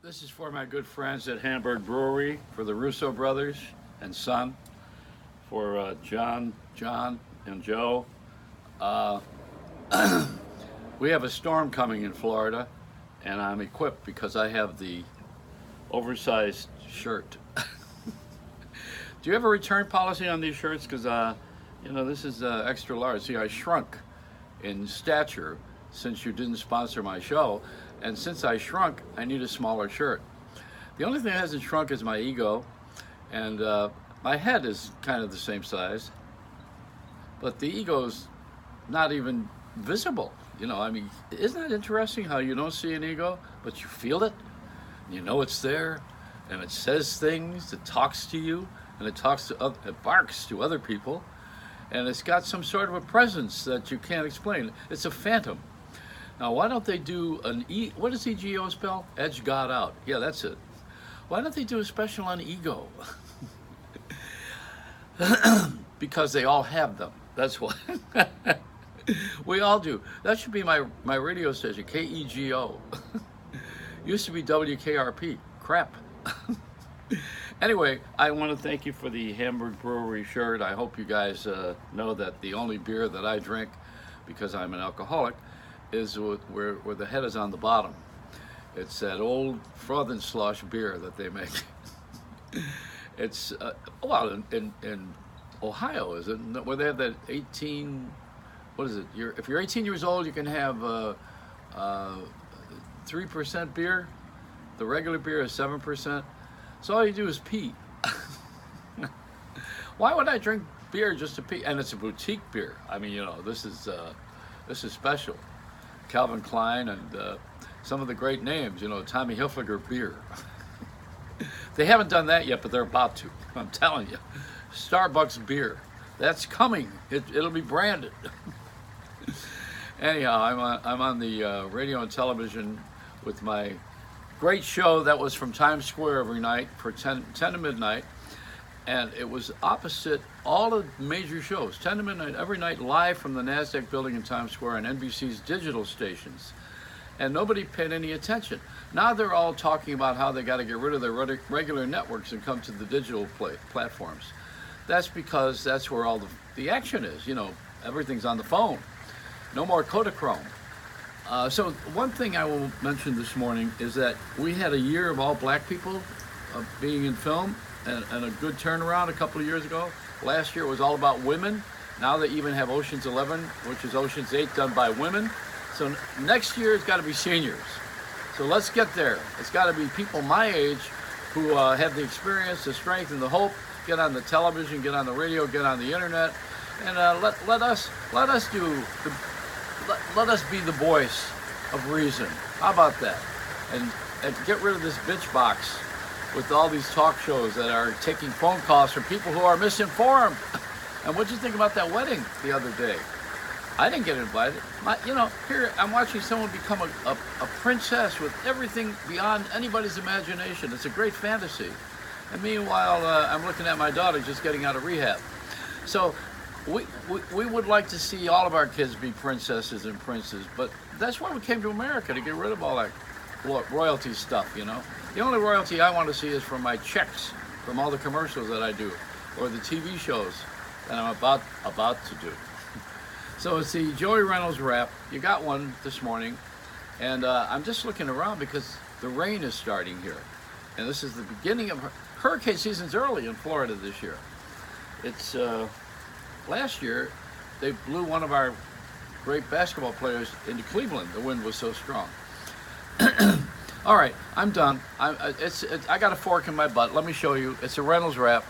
This is for my good friends at Hamburg Brewery, for the Russo brothers and son, for John, and Joe. Uh, we have a storm coming in Florida, and I'm equipped because I have the oversized shirt. Do you have a return policy on these shirts? Because, this is extra large. See, I shrunk in stature since you didn't sponsor my show. And since I shrunk, I need a smaller shirt. The only thing that hasn't shrunk is my ego. And my head is kind of the same size. But the ego's not even visible. Isn't that interesting how you don't see an ego, but you feel it? You know it's there, and it says things, it talks to you, and it barks to other people, and it's got some sort of a presence that you can't explain. It's a phantom. Now, why don't they do what does EGO spell? Edge God out. Yeah, that's it. Why don't they do a special on ego? Because they all have them. That's why. We all do. That should be my radio station, KEGO. Used to be WKRP. Crap. Anyway, I want to thank you for the Hamburg Brewery shirt. I hope you guys know that the only beer that I drink, because I'm an alcoholic, is where the head is on the bottom. It's that old froth and slosh beer that they make. It's in Ohio, is it? Where they have that 18. What is it? If you're 18 years old, you can have 3% beer. The regular beer is 7%. So all you do is pee. Why would I drink beer just to pee? And it's a boutique beer. This is special. Calvin Klein and some of the great names. Tommy Hilfiger beer. They haven't done that yet, but they're about to. I'm telling you. Starbucks beer. That's coming. It'll be branded. Anyhow, I'm on the radio and television with my great show that was from Times Square every night for 10 to midnight, and it was opposite all the major shows, 10 to midnight every night, live from the NASDAQ building in Times Square on NBC's digital stations, and nobody paid any attention. Now they're all talking about how they got to get rid of their regular networks and come to the digital platforms. That's because that's where all the action is. Everything's on the phone. No more Kodachrome. So one thing I will mention this morning is that we had a year of all black people being in film and a good turnaround a couple of years ago. Last year it was all about women. Now they even have Ocean's 11, which is Ocean's 8 done by women. So next year it's got to be seniors. So let's get there. It's got to be people my age who have the experience, the strength, and the hope. Get on the television, get on the radio, get on the internet, and let us be the voice of reason. How about that? And get rid of this bitch box with all these talk shows that are taking phone calls from people who are misinformed. And what'd you think about that wedding the other day? I didn't get invited. Here I'm watching someone become a princess with everything beyond anybody's imagination. It's a great fantasy. And meanwhile, I'm looking at my daughter just getting out of rehab. So we would like to see all of our kids be princesses and princes, but that's why we came to America, to get rid of all that royalty stuff, The only royalty I want to see is from my checks, from all the commercials that I do, or the TV shows that I'm about to do. So it's the Joey Reynolds Rap. You got one this morning, and I'm just looking around because the rain is starting here. And this is the beginning of hurricane season's early in Florida this year. It's last year they blew one of our great basketball players into Cleveland. The wind was so strong. All right, I'm done. I got a fork in my butt. Let me show you. It's a Reynolds Rap.